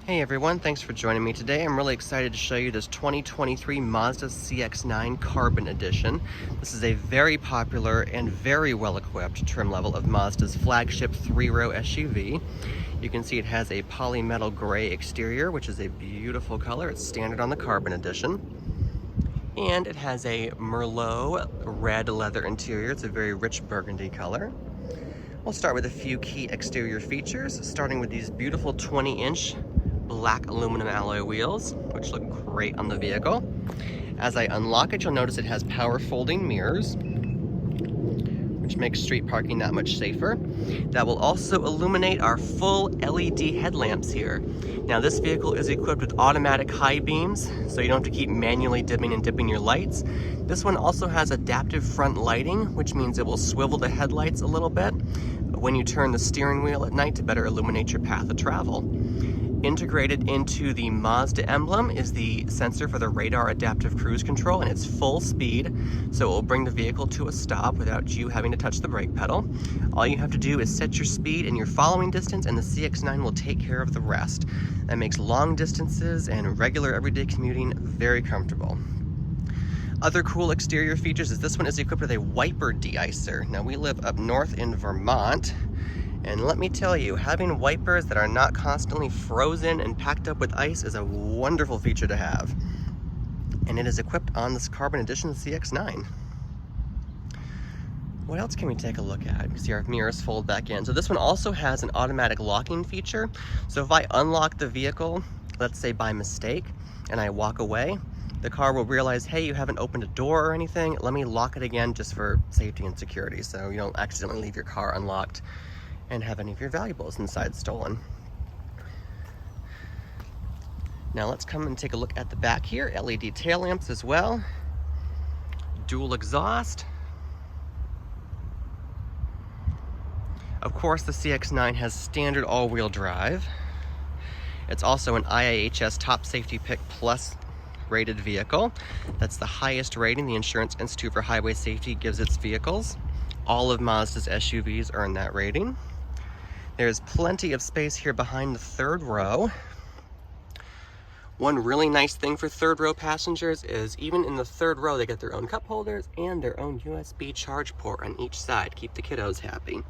Hey everyone, thanks for joining me today. I'm really excited to show you this 2023 Mazda CX-9 Carbon Edition. This is a very popular and very well-equipped trim level of Mazda's flagship three-row SUV. You can see it has a polymetal gray exterior, which is a beautiful color. It's standard on the Carbon Edition. And it has a Merlot red leather interior. It's a very rich burgundy color. We'll start with a few key exterior features, starting with these beautiful 20-inch black aluminum alloy wheels, which look great on the vehicle. As I unlock it, you'll notice it has power folding mirrors, which makes street parking that much safer. That will also illuminate our full LED headlamps here. Now this vehicle is equipped with automatic high beams, so you don't have to keep manually dimming and dipping your lights. This one also has adaptive front lighting, which means it will swivel the headlights a little bit when you turn the steering wheel at night to better illuminate your path of travel. Integrated into the Mazda emblem is the sensor for the radar adaptive cruise control, and it's full speed, so it will bring the vehicle to a stop without you having to touch the brake pedal. All you have to do is set your speed and your following distance, and the CX-9 will take care of the rest. That makes long distances and regular everyday commuting very comfortable. Other cool exterior features is this one is equipped with a wiper de-icer. Now we live up north in Vermont, and let me tell you, having wipers that are not constantly frozen and packed up with ice is a wonderful feature to have. And it is equipped on this Carbon Edition CX-9. What else can we take a look at? You see our mirrors fold back in. So this one also has an automatic locking feature. So if I unlock the vehicle, let's say by mistake, and I walk away, the car will realize, hey, you haven't opened a door or anything. Let me lock it again just for safety and security, so you don't accidentally leave your car unlocked and have any of your valuables inside stolen. Now let's come and take a look at the back here. LED tail lamps as well. Dual exhaust. Of course, the CX-9 has standard all-wheel drive. It's also an IIHS Top Safety Pick Plus rated vehicle. That's the highest rating the Insurance Institute for Highway Safety gives its vehicles. All of Mazda's SUVs earn that rating. There's plenty of space here behind the third row. One really nice thing for third row passengers is even in the third row, they get their own cup holders and their own USB charge port on each side. Keep the kiddos happy.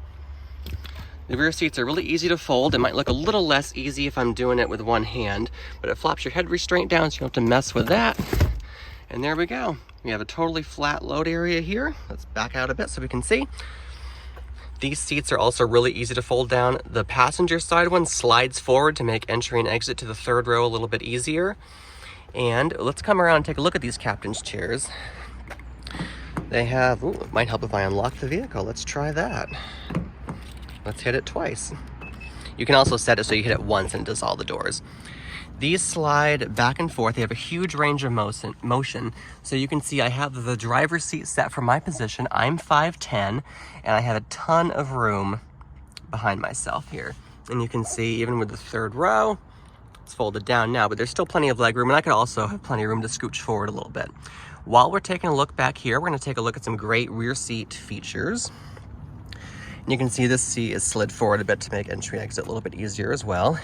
The rear seats are really easy to fold. It might look a little less easy if I'm doing it with one hand, but it flops your head restraint down so you don't have to mess with that. And there we go. We have a totally flat load area here. Let's back out a bit so we can see. These seats are also really easy to fold down. The passenger side one slides forward to make entry and exit to the third row a little bit easier. And let's come around and take a look at these captain's chairs. They have, ooh, it might help if I unlock the vehicle. Let's try that. Let's hit it twice. You can also set it so you hit it once and it does all the doors. These slide back and forth. They have a huge range of motion. So you can see I have the driver's seat set for my position. I'm 5'10", and I have a ton of room behind myself here. And you can see even with the third row, it's folded down now, but there's still plenty of leg room, and I could also have plenty of room to scooch forward a little bit. While we're taking a look back here, we're gonna take a look at some great rear seat features. And you can see this seat is slid forward a bit to make entry exit a little bit easier as well.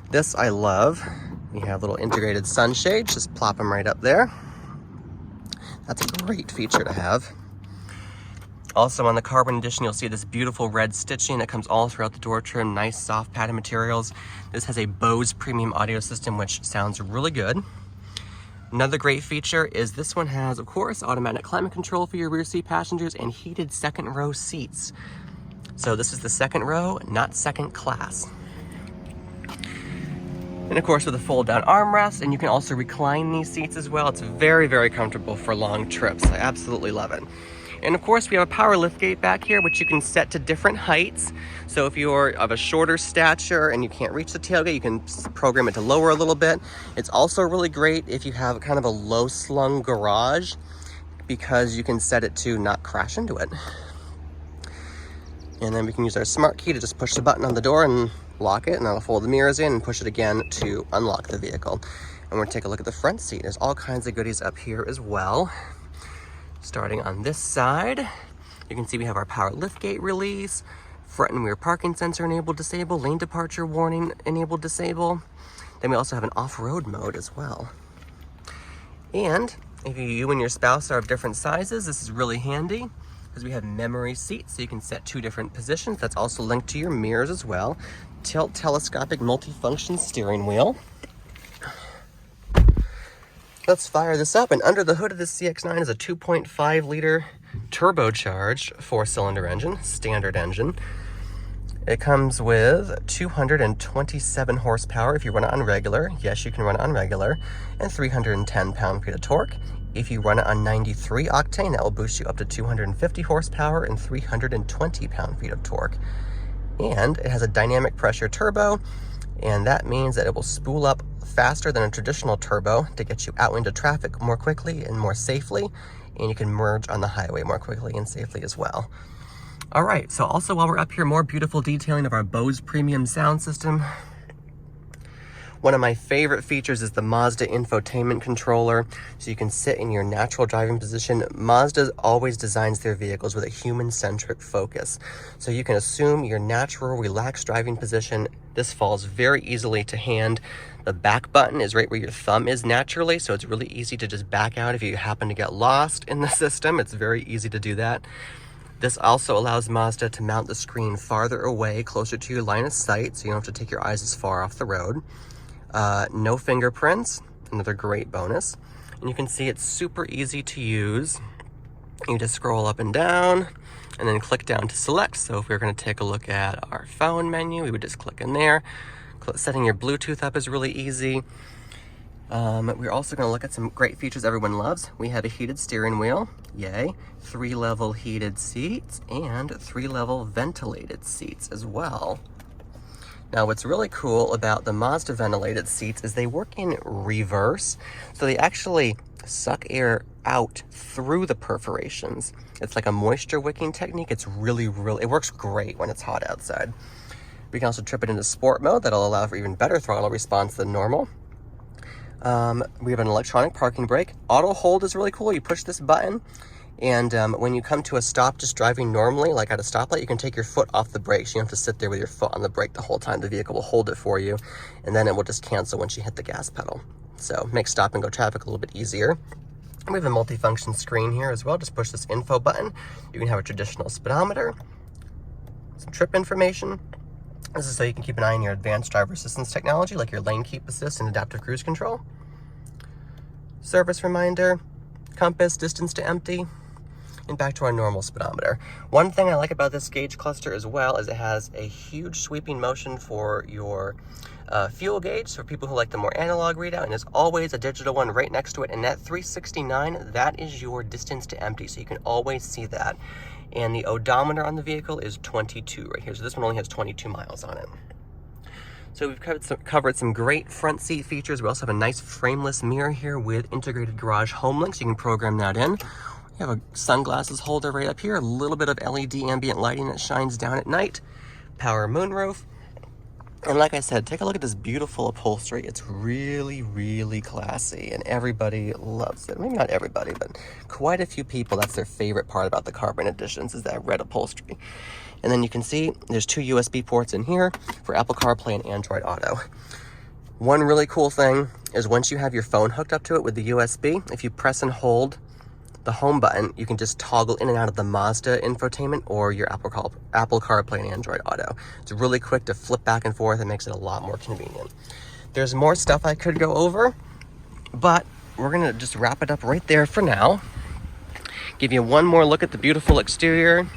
This I love. We have little integrated sunshades, just plop them right up there. That's a great feature to have. Also on the Carbon Edition, you'll see this beautiful red stitching that comes all throughout the door trim, nice soft padded materials. This has a Bose premium audio system, which sounds really good. Another great feature is this one has, of course, automatic climate control for your rear seat passengers and heated second row seats. So this is the second row, not second class. And of course with a fold down armrest, and you can also recline these seats as well. It's very, very comfortable for long trips. I absolutely love it. And of course we have a power liftgate back here, which you can set to different heights. So if you're of a shorter stature and you can't reach the tailgate, you can program it to lower a little bit. It's also really great if you have kind of a low slung garage, because you can set it to not crash into it. And then we can use our smart key to just push the button on the door and lock it, and that'll fold the mirrors in and push it again to unlock the vehicle. And we're gonna take a look at the front seat. There's all kinds of goodies up here as well. Starting on this side, you can see we have our power liftgate release, front and rear parking sensor enabled disable, lane departure warning enabled disable. Then we also have an off-road mode as well. And if you and your spouse are of different sizes, this is really handy because we have memory seats, so you can set 2 different positions. That's also linked to your mirrors as well. Tilt telescopic multifunction steering wheel. Let's fire this up, and under the hood of the CX-9 is a 2.5 liter turbocharged 4-cylinder engine, standard engine. It comes with 227 horsepower if you run it on regular. Yes, you can run it on regular. And 310 pound-feet of torque. If you run it on 93 octane, that will boost you up to 250 horsepower and 320 pound-feet of torque. And it has a dynamic pressure turbo, and that means that it will spool up faster than a traditional turbo to get you out into traffic more quickly and more safely, and you can merge on the highway more quickly and safely as well. All right, so also while we're up here, more beautiful detailing of our Bose premium sound system. One of my favorite features is the Mazda infotainment controller, so you can sit in your natural driving position. Mazda always designs their vehicles with a human-centric focus, so you can assume your natural, relaxed driving position. This falls very easily to hand. The back button is right where your thumb is naturally, so it's really easy to just back out if you happen to get lost in the system. It's very easy to do that. This also allows Mazda to mount the screen farther away, closer to your line of sight, so you don't have to take your eyes as far off the road. No fingerprints, another great bonus. And you can see it's super easy to use. You just scroll up and down, and then click down to select. So if we were going to take a look at our phone menu, we would just click in there. Setting your Bluetooth up is really easy. We're also going to look at some great features everyone loves. We have a heated steering wheel, yay, 3-level heated seats, and 3-level ventilated seats as well. Now, what's really cool about the Mazda ventilated seats is they work in reverse, so they actually suck air out through the perforations. It's like a moisture wicking technique. It's really, it works great when it's hot outside. We can also trip it into sport mode. That'll allow for even better throttle response than normal. We have an electronic parking brake. Auto hold is really cool. You push this button, and when you come to a stop just driving normally, like at a stoplight, you can take your foot off the brake. So you don't have to sit there with your foot on the brake the whole time. The vehicle will hold it for you, and then it will just cancel once you hit the gas pedal. So make stop and go traffic a little bit easier. We have a multifunction screen here as well. Just push this info button. You can have a traditional speedometer, some trip information. This is so you can keep an eye on your advanced driver assistance technology, like your lane keep assist and adaptive cruise control. Service reminder, compass, distance to empty, and back to our normal speedometer. One thing I like about this gauge cluster as well is it has a huge sweeping motion for your fuel gauge, so for people who like the more analog readout, and there's always a digital one right next to it, and that 369, that is your distance to empty, so you can always see that. And the odometer on the vehicle is 22 right here, so this one only has 22 miles on it. So we've covered some great front seat features. We also have a nice frameless mirror here with integrated garage home links. You can program that in. We have a sunglasses holder right up here, a little bit of LED ambient lighting that shines down at night, power moonroof. And like I said, take a look at this beautiful upholstery. It's really, really classy, and everybody loves it. Maybe not everybody, but quite a few people, that's their favorite part about the Carbon Editions, is that red upholstery. And then you can see there's 2 USB ports in here for Apple CarPlay and Android Auto. One really cool thing is once you have your phone hooked up to it with the USB, if you press and hold the home button, you can just toggle in and out of the Mazda infotainment or your Apple CarPlay and Android Auto. It's really quick to flip back and forth. It makes it a lot more convenient. There's more stuff I could go over, but we're gonna just wrap it up right there for now. Give you one more look at the beautiful exterior.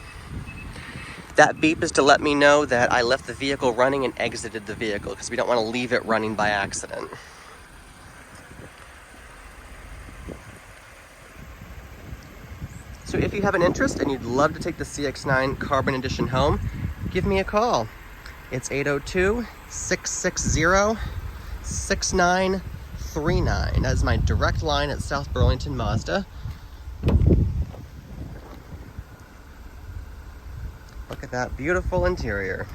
That beep is to let me know that I left the vehicle running and exited the vehicle, because we don't want to leave it running by accident. So if you have an interest and you'd love to take the CX-9 Carbon Edition home, give me a call. It's 802-660-6939. That is my direct line at South Burlington Mazda. Look at that beautiful interior.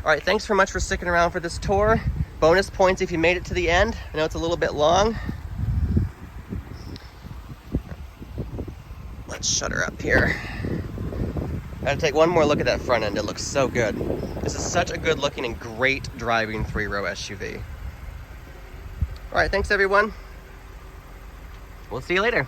All right, thanks so much for sticking around for this tour. Bonus points if you made it to the end. I know it's a little bit long. Let's shut her up here. Gotta take one more look at that front end. It looks so good. This is such a good looking and great driving 3-row SUV. All right, thanks everyone. We'll see you later.